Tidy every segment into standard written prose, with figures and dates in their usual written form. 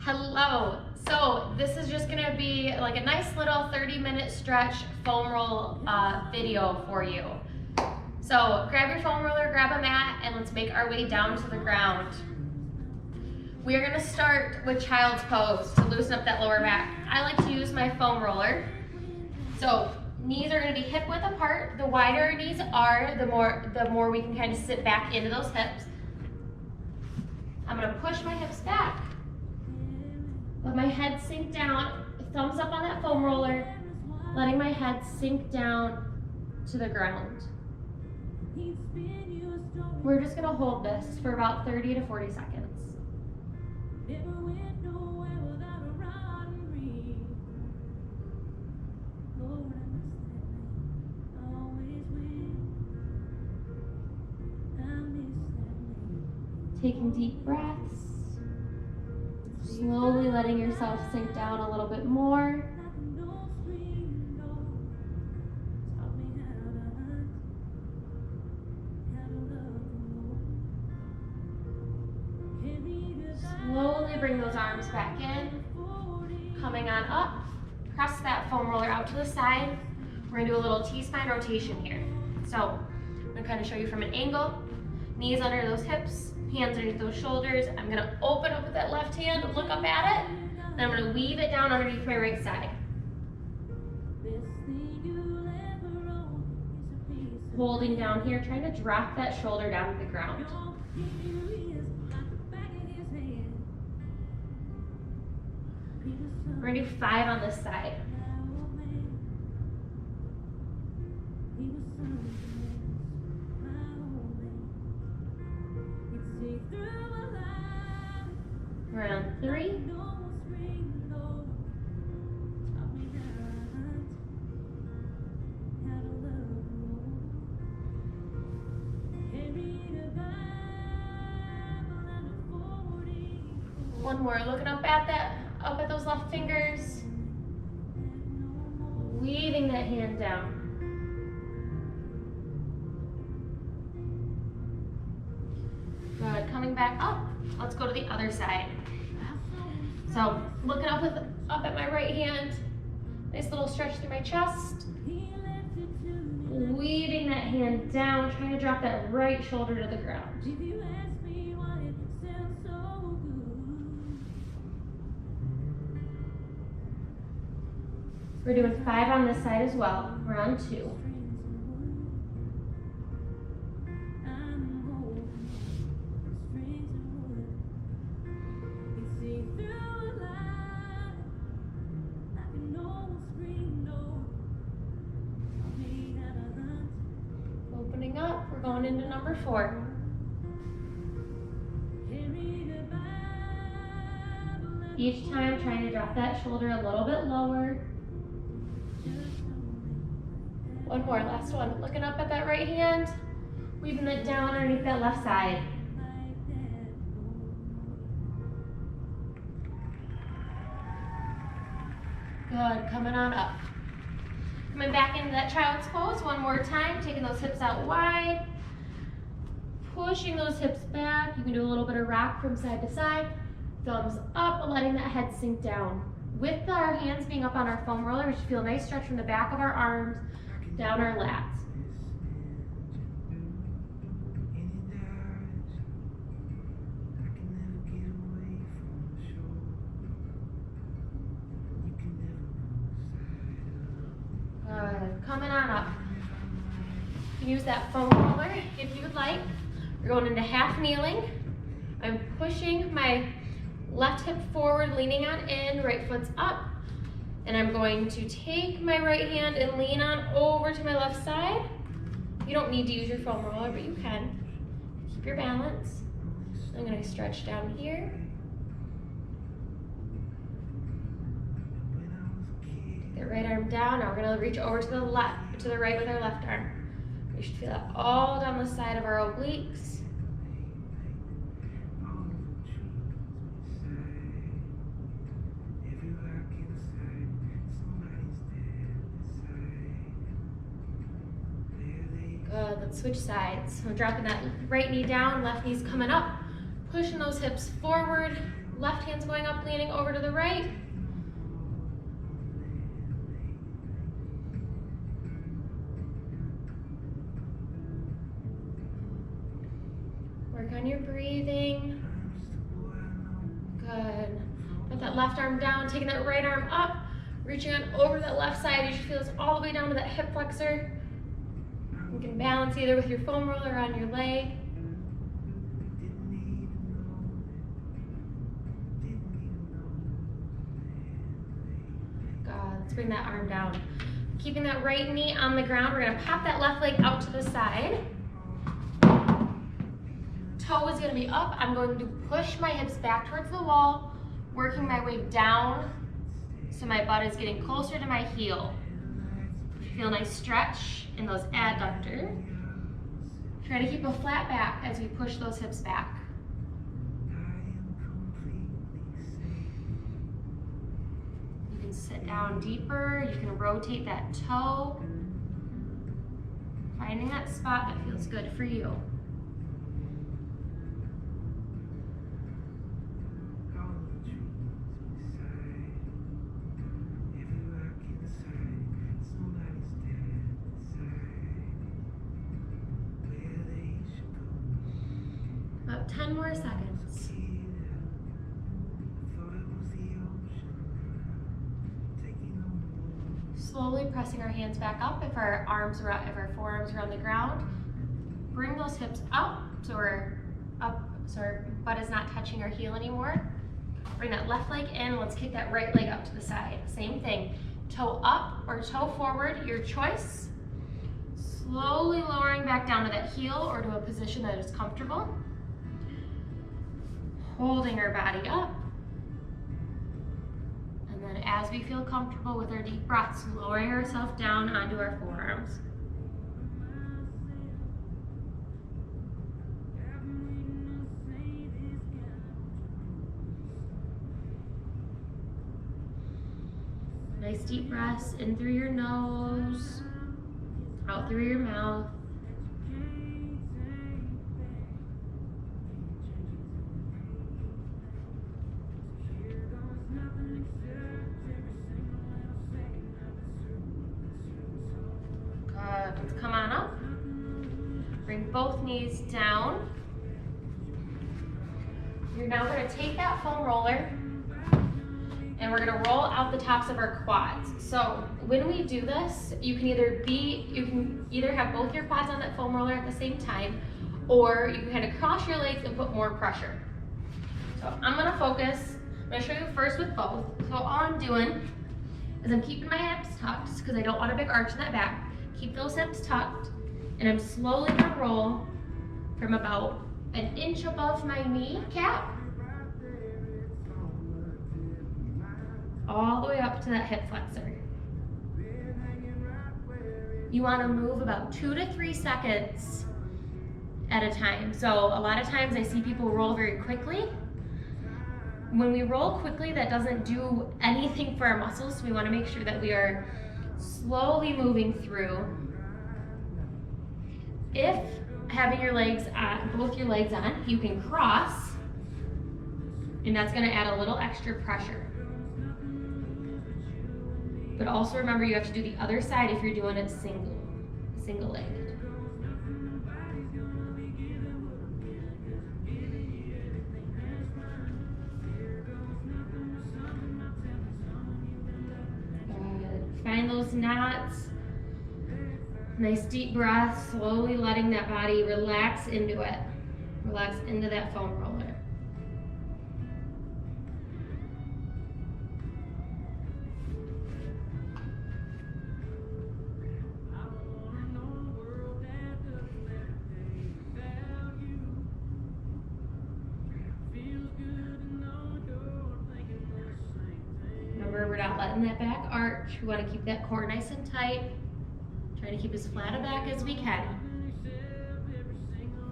Hello. So this is just gonna be like a nice little 30-minute stretch foam roll video for you. So grab your foam roller, grab a mat, and let's make our way down to the ground. We are gonna start with child's pose to loosen up that lower back. I like to use my foam roller. So knees are gonna be hip width apart. The wider our knees are, the more we can kind of sit back into those hips. I'm gonna push my hips back. Let my head sink down, thumbs up on that foam roller, letting my head sink down to the ground. We're just gonna hold this for about 30 to 40 seconds. Taking deep breaths. Slowly letting yourself sink down a little bit more. Slowly bring those arms back in. Coming on up. Press that foam roller out to the side. We're gonna do a little T-spine rotation here. So I'm gonna kind of show you from an angle. Knees under those hips. Hands underneath those shoulders. I'm gonna open up with that left hand, look up at it, then I'm gonna weave it down underneath my right side. Holding down here, trying to drop that shoulder down to the ground. We're gonna do 5 on this side. Round 3. One more, looking up at those left fingers. Weaving that hand down. Good, coming back up. Let's go to the other side. So looking up at my right hand, nice little stretch through my chest. Weaving that hand down, trying to drop that right shoulder to the ground. We're doing 5 on this side as well. Round 2. Opening up, we're going into number 4. Each time trying to drop that shoulder a little bit lower. One more, last one. Looking up at that right hand, weaving it down underneath that left side. Good, coming on up. Coming back into that child's pose one more time, taking those hips out wide, pushing those hips back. You can do a little bit of rock from side to side. Thumbs up, letting that head sink down. With our hands being up on our foam roller, we should feel a nice stretch from the back of our arms, down our lats. Good, coming on up. You can use that foam roller if you would like. We're going into half kneeling. I'm pushing my left hip forward, leaning on in, right foot's up. And I'm going to take my right hand and lean on over to my left side. You don't need to use your foam roller, but you can. Keep your balance. I'm going to stretch down here. Get right arm down. Now we're going to reach over to the left, to the right with our left arm. We should feel that all down the side of our obliques. Good, let's switch sides. So dropping that right knee down, left knee's coming up. Pushing those hips forward, Left hand's going up, leaning over to the right. Work on your breathing. Good. Put that left arm down, taking that right arm up, reaching on over that left side. You should feel this all the way down to that hip flexor. You can balance either with your foam roller or on your leg. Good. Let's bring that arm down. Keeping that right knee on the ground, we're gonna pop that left leg out to the side. Toe is going to be up. I'm going to push my hips back towards the wall, working my way down so my butt is getting closer to my heel. Feel a nice stretch in those adductors. Try to keep a flat back as we push those hips back. You can sit down deeper. You can rotate that toe, finding that spot that feels good for you. About 10 more seconds. Slowly pressing our hands back up if our forearms are on the ground. Bring those hips up so we're up, so our butt is not touching our heel anymore. Bring that left leg in. Let's kick that right leg up to the side. Same thing. Toe up or toe forward, your choice. Slowly lowering back down to that heel or to a position that is comfortable. Holding our body up. And then as we feel comfortable with our deep breaths, lowering ourselves down onto our forearms. Nice deep breaths in through your nose, out through your mouth. Good. Let's come on up. Bring both knees down. You're now going to take that foam roller and we're going to roll out the tops of our quads. So when we do this, you can either have both your quads on that foam roller at the same time, or you can kind of cross your legs and put more pressure. So I'm going to focus. I'm going to show you first with both. So all I'm doing is I'm keeping my hips tucked because I don't want a big arch in that back. Keep those hips tucked, and I'm slowly going to roll from about an inch above my kneecap all the way up to that hip flexor. You want to move about 2 to 3 seconds at a time. So a lot of times I see people roll very quickly. When we roll quickly, that doesn't do anything for our muscles, so we want to make sure that we are slowly moving through. If having your legs on, both your legs on, you can cross, and that's going to add a little extra pressure. But also remember, you have to do the other side if you're doing it single-legged. Find those knots. Nice deep breath, slowly letting that body relax into it. Relax into that foam roller. Remember, we're not letting that back arch. We want to keep that core nice and tight. Trying to keep as flat a back as we can.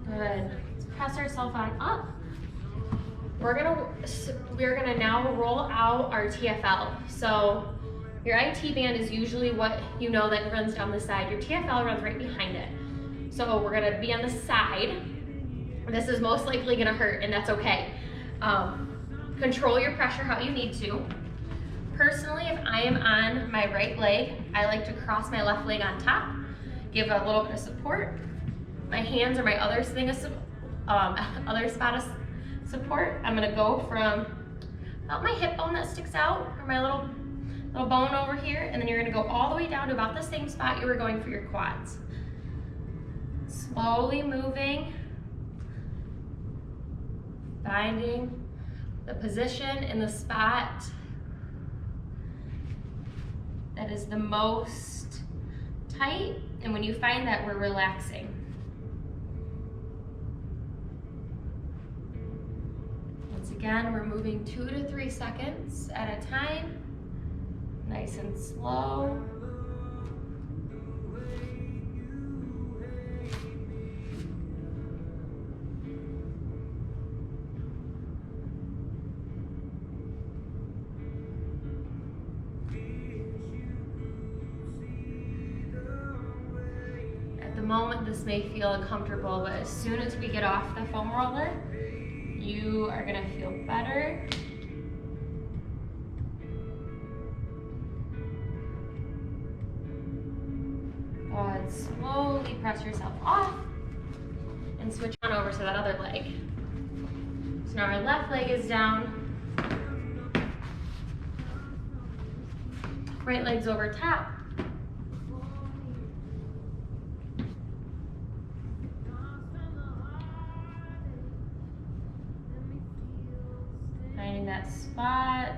Good. Let's press ourselves on up. We're gonna now roll out our TFL. So your IT band is usually what you know that runs down the side. Your TFL runs right behind it. So we're gonna be on the side. This is most likely gonna hurt, and that's okay. Control your pressure how you need to. Personally, if I am on my right leg, I like to cross my left leg on top, give a little bit of support. My hands are my other spot of support. I'm gonna go from about my hip bone that sticks out, or my little bone over here, and then you're gonna go all the way down to about the same spot you were going for your quads. Slowly moving, finding the position in the spot that is the most tight, and when you find that, we're relaxing. Once again, we're moving 2 to 3 seconds at a time, nice and slow. Moment this may feel uncomfortable, but as soon as we get off the foam roller, you are gonna feel better. Go ahead, slowly press yourself off and switch on over to that other leg. So now our left leg is down, right leg's over top. Finding that spot,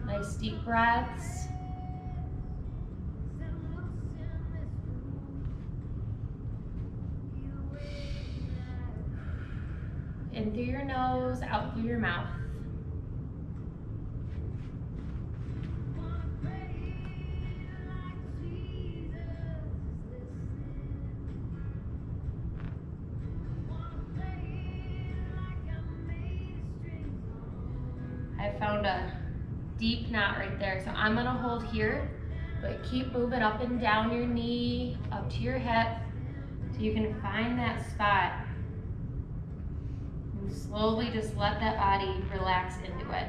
nice deep breaths. In through your nose, out through your mouth. I found a deep knot right there, so I'm gonna hold here, but keep moving up and down your knee, up to your hip, so you can find that spot. And slowly just let that body relax into it.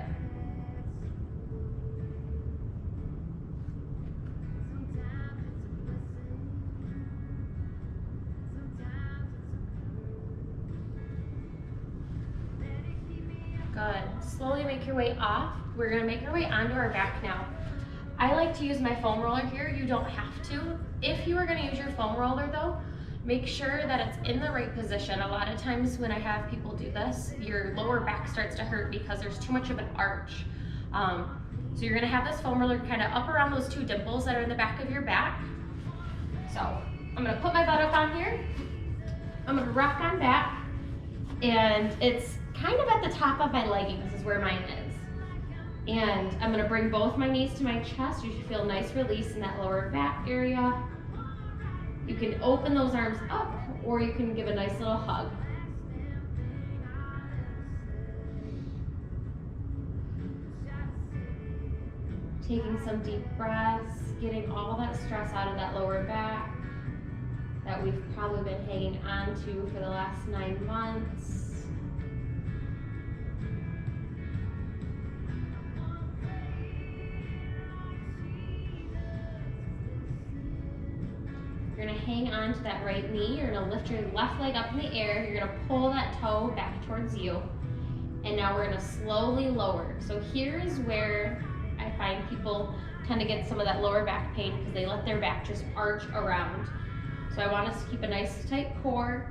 Good. Slowly make your way off. We're gonna make our way onto our back now. I like to use my foam roller here. You don't have to. If you are gonna use your foam roller though, make sure that it's in the right position. A lot of times when I have people do this, your lower back starts to hurt because there's too much of an arch. So you're gonna have this foam roller kind of up around those 2 dimples that are in the back of your back. So I'm gonna put my butt up on here. I'm gonna rock on back, and it's kind of at the top of my leggings is where mine is. And I'm gonna bring both my knees to my chest. You should feel a nice release in that lower back area. You can open those arms up, or you can give a nice little hug. Taking some deep breaths, getting all that stress out of that lower back that we've probably been hanging on to for the last 9 months. You're gonna hang on to that right knee. You're gonna lift your left leg up in the air. You're gonna pull that toe back towards you. And now we're gonna slowly lower. So here's where I find people tend to get some of that lower back pain because they let their back just arch around. So I want us to keep a nice tight core.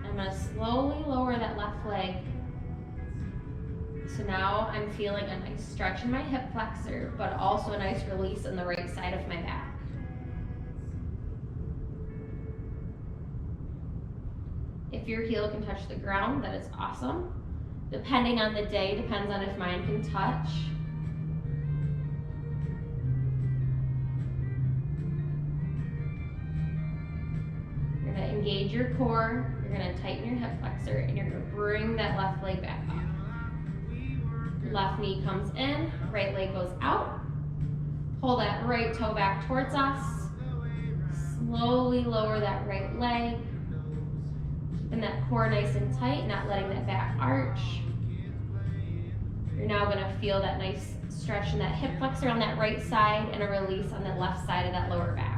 I'm gonna slowly lower that left leg. So now I'm feeling a nice stretch in my hip flexor, but also a nice release in the right side of my back. If your heel can touch the ground, that is awesome. Depending on the day, depends on if mine can touch. You're gonna engage your core, you're gonna tighten your hip flexor, and you're gonna bring that left leg back up. Left knee comes in, right leg goes out. Pull that right toe back towards us. Slowly lower that right leg. And that core nice and tight, not letting that back arch. You're now gonna feel that nice stretch in that hip flexor on that right side and a release on the left side of that lower back.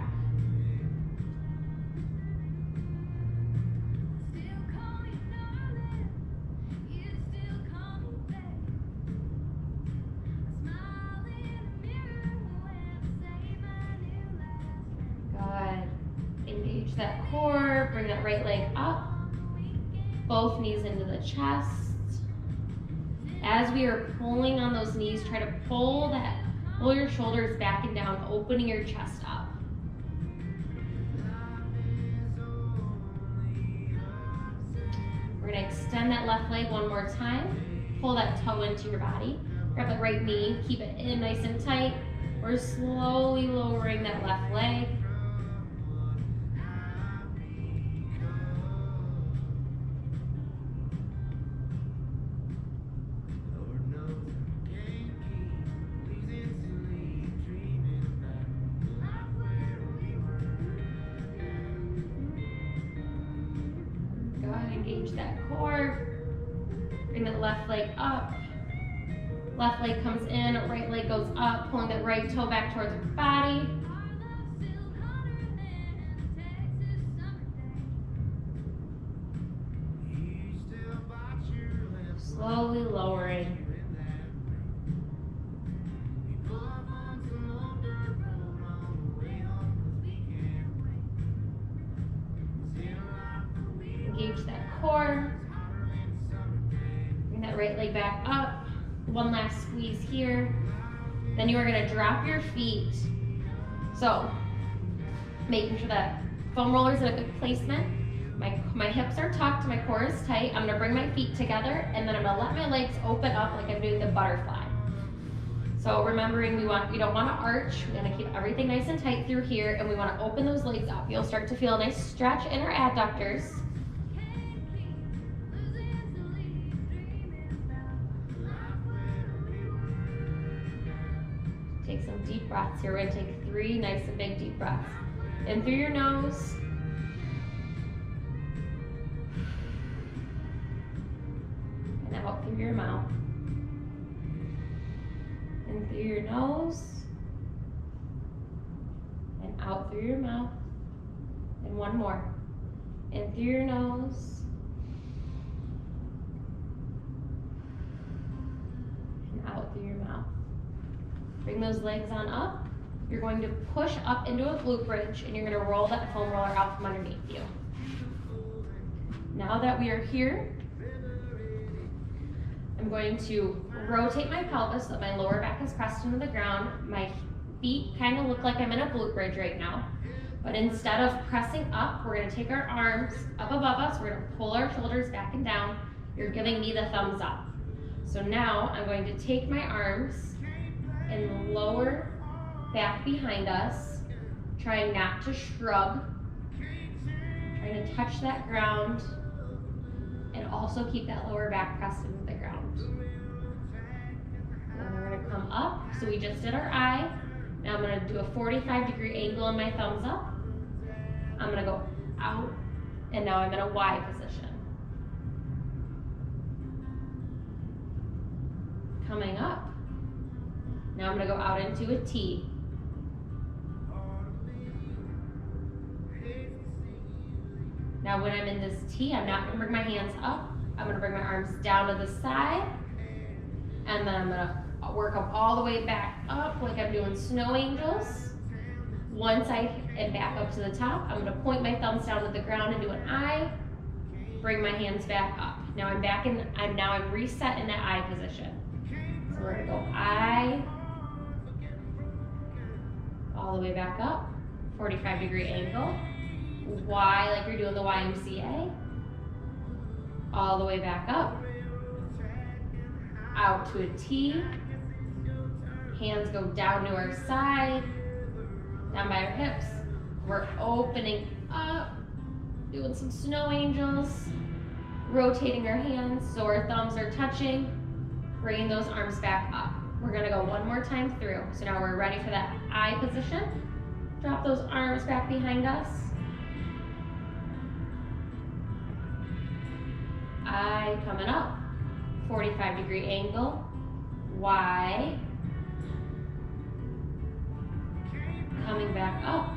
Engage that core, bring that right leg up, both knees into the chest. As we are pulling on those knees, try to pull your shoulders back and down, opening your chest up. We're gonna extend that left leg one more time, pull that toe into your body, grab that right knee, keep it in nice and tight. We're slowly lowering that left leg. Engage that core, bring that left leg up, left leg comes in, right leg goes up, pulling that right toe back towards your body. Slowly lowering. Engage that core. Bring that right leg back up. One last squeeze here. Then you are going to drop your feet. So, making sure that foam roller's in a good placement. My hips are tucked, my core is tight. I'm going to bring my feet together, and then I'm going to let my legs open up like I'm doing the butterfly. So remembering we don't want to arch. We're going to keep everything nice and tight through here, and we want to open those legs up. You'll start to feel a nice stretch in our adductors. Take some deep breaths here. We're going to take 3 nice and big deep breaths. In through your nose. And out through your mouth. In through your nose. And out through your mouth. And one more. In through your nose. And out through your mouth. Bring those legs on up. You're going to push up into a glute bridge, and you're going to roll that foam roller out from underneath you. Now that we are here, I'm going to rotate my pelvis so that my lower back is pressed into the ground. My feet kind of look like I'm in a glute bridge right now. But instead of pressing up, we're going to take our arms up above us. We're going to pull our shoulders back and down. You're giving me the thumbs up. So now I'm going to take my arms and lower back behind us, trying not to shrug, trying to touch that ground, and also keep that lower back pressed into the ground. Then we're going to come up. So we just did our I. Now I'm going to do a 45-degree angle on my thumbs up. I'm going to go out, and now I'm in a Y position. Coming up. Now I'm going to go out into a T. Now when I'm in this T, I'm not going to bring my hands up. I'm going to bring my arms down to the side. And then I'm going to work up all the way back up like I'm doing snow angels. Once I am back up to the top, I'm going to point my thumbs down to the ground and do an I. Bring my hands back up. Now I'm reset in that I position. So we're going to go I. All the way back up. 45-degree angle. Y like you're doing the YMCA. All the way back up. Out to a T. Hands go down to our side. Down by our hips. We're opening up. Doing some snow angels. Rotating our hands so our thumbs are touching. Bringing those arms back up. We're going to go one more time through. So now we're ready for that I position. Drop those arms back behind us. I coming up. 45-degree angle. Y. Coming back up.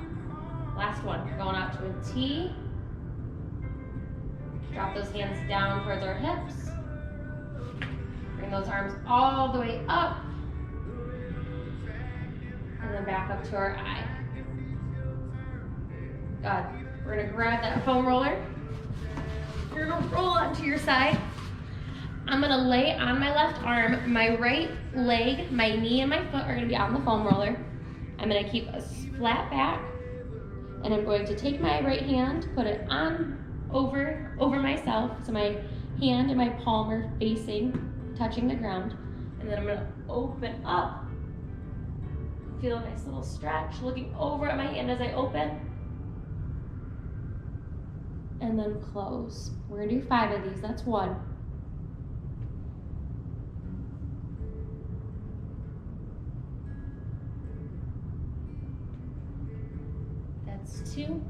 Last one, we're going out to a T. Drop those hands down towards our hips. Bring those arms all the way up. And then back up to our I. Good. We're gonna grab that foam roller. You're gonna roll onto your side. I'm gonna lay on my left arm. My right leg, my knee, and my foot are gonna be on the foam roller. I'm gonna keep a flat back, and I'm going to take my right hand, put it on over myself, so my hand and my palm are facing, touching the ground, and then I'm gonna open up. Feel a nice little stretch, looking over at my hand as I open, and then close. We're gonna do 5 of these. That's 1. That's 2.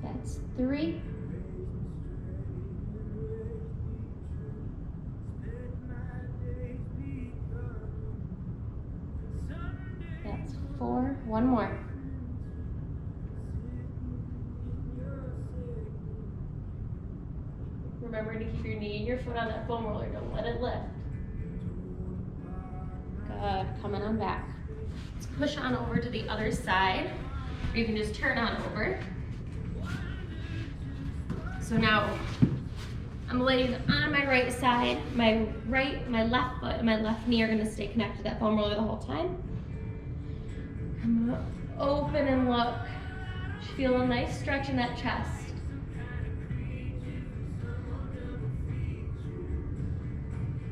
That's 3. That's 4. 1 more. Remember to keep your knee and your foot on that foam roller. Don't let it lift. Good. Coming on back. Let's push on over to the other side. Or you can just turn on over. So now I'm laying on my right side. My left foot and my left knee are gonna stay connected to that foam roller the whole time. I'm gonna open and look. Feel a nice stretch in that chest.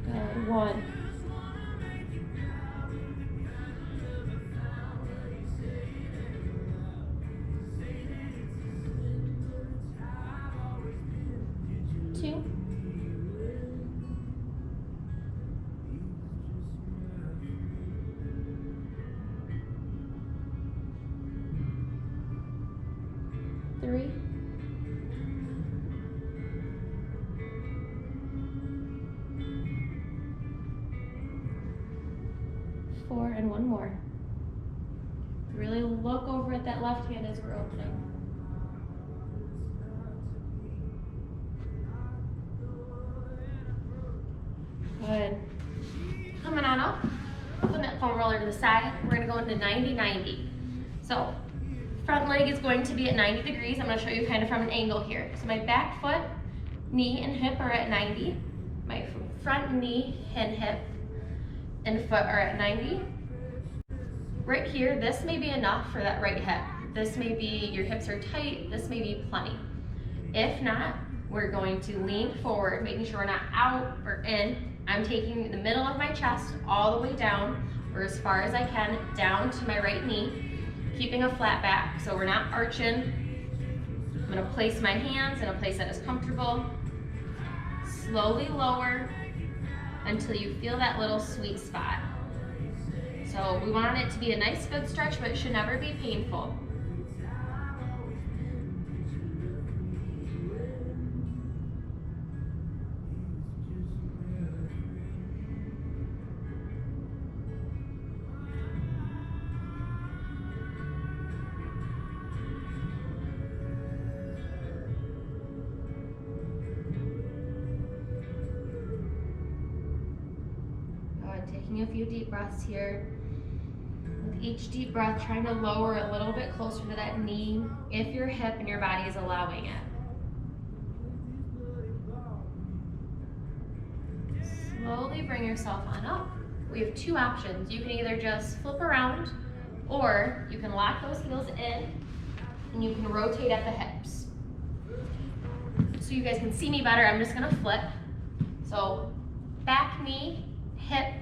Good. 1. 2. 3. 4, and 1 more. Really look over at that left hand as we're opening. Good. Coming on up, putting that foam roller to the side. We're gonna go into 90-90. So front leg is going to be at 90 degrees. I'm gonna show you kind of from an angle here. So my back foot, knee, and hip are at 90. My front knee and hip and foot are at 90. Right here, this may be enough for that right hip. This may be, your hips are tight, this may be plenty. If not, we're going to lean forward, making sure we're not out or in. I'm taking the middle of my chest all the way down, or as far as I can, down to my right knee, keeping a flat back, so we're not arching. I'm gonna place my hands in a place that is comfortable. Slowly lower until you feel that little sweet spot. So we want it to be a nice good stretch, but it should never be painful. Taking a few deep breaths here. With each deep breath, trying to lower a little bit closer to that knee if your hip and your body is allowing it. Slowly bring yourself on up. We have 2 options. You can either just flip around, or you can lock those heels in and you can rotate at the hips. So you guys can see me better, I'm just gonna flip. So back knee, hip,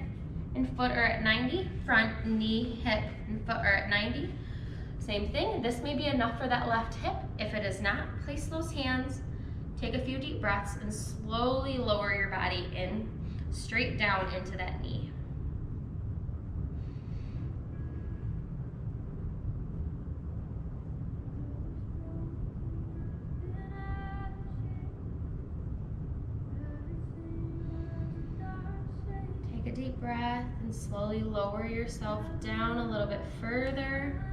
and foot are at 90. Front knee, hip, and foot are at 90. Same thing, this may be enough for that left hip. If it is not, place those hands, take a few deep breaths, and slowly lower your body in, straight down into that knee. breath and slowly lower yourself down a little bit further.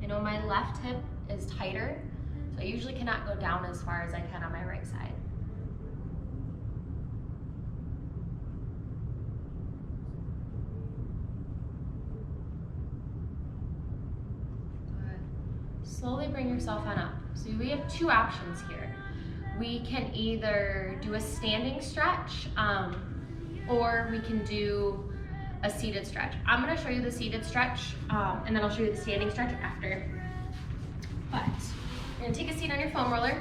I know my left hip is tighter, so I usually cannot go down as far as I can on my right side. Good. Slowly bring yourself on up. So we have two options here. We can either do a standing stretch, or we can do a seated stretch. I'm gonna show you the seated stretch, and then I'll show you the standing stretch after. But you're gonna take a seat on your foam roller.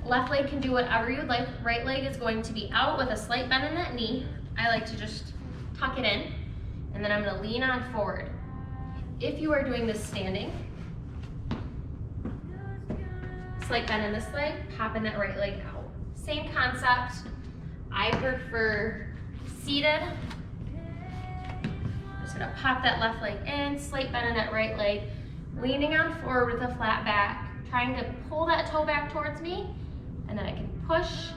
Left leg can do whatever you'd like. Right leg is going to be out with a slight bend in that knee. I like to just tuck it in, and then I'm gonna lean on forward. If you are doing this standing, slight bend in this leg, popping that right leg out. Same concept. I prefer seated. Just gonna pop that left leg in, slight bend in that right leg, leaning on forward with a flat back, trying to pull that toe back towards me, and then I can push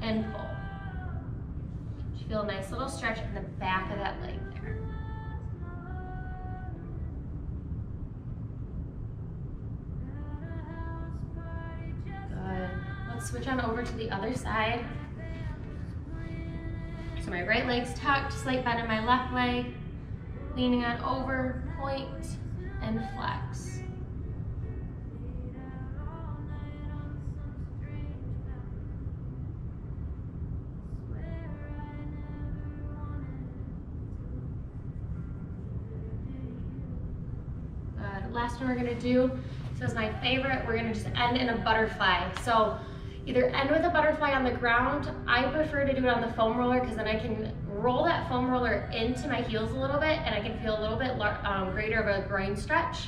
and pull. You feel a nice little stretch in the back of that leg there. Good. Let's switch on over to the other side. So my right leg's tucked, slight bend in my left leg, leaning on over, point, and flex. Good. Last one we're gonna do, this is my favorite, we're gonna just end in a butterfly. So either end with a butterfly on the ground. I prefer to do it on the foam roller because then I can roll that foam roller into my heels a little bit and I can feel a little bit greater of a groin stretch.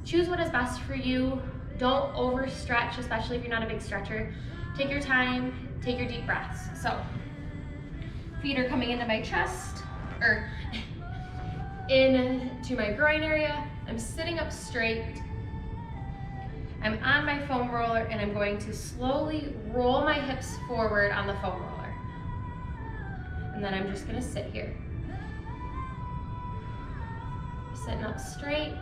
Choose what is best for you. Don't overstretch, especially if you're not a big stretcher. Take your time, take your deep breaths. So feet are coming into my chest, or into my groin area. I'm sitting up straight. I'm on my foam roller and I'm going to slowly roll my hips forward on the foam roller. And then I'm just gonna sit here. Sitting up straight.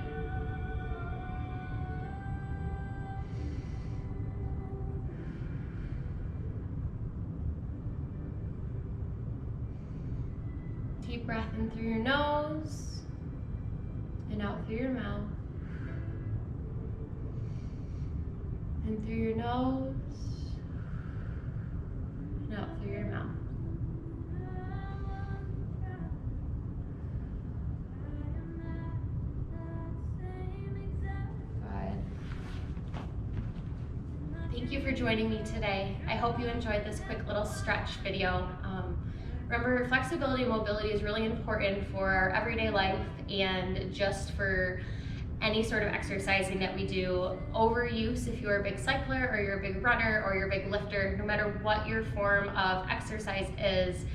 Deep breath in through your nose and out through your mouth. In through your nose and out through your mouth. Good. Thank you for joining me today. I hope you enjoyed this quick little stretch video. Remember, flexibility and mobility is really important for our everyday life and just for any sort of exercising that we do. Overuse, if you're a big cycler or you're a big runner or you're a big lifter, no matter what your form of exercise is,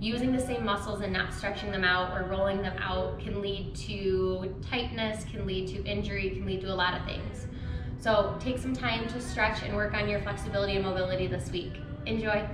using the same muscles and not stretching them out or rolling them out can lead to tightness, can lead to injury, can lead to a lot of things. So take some time to stretch and work on your flexibility and mobility this week. Enjoy.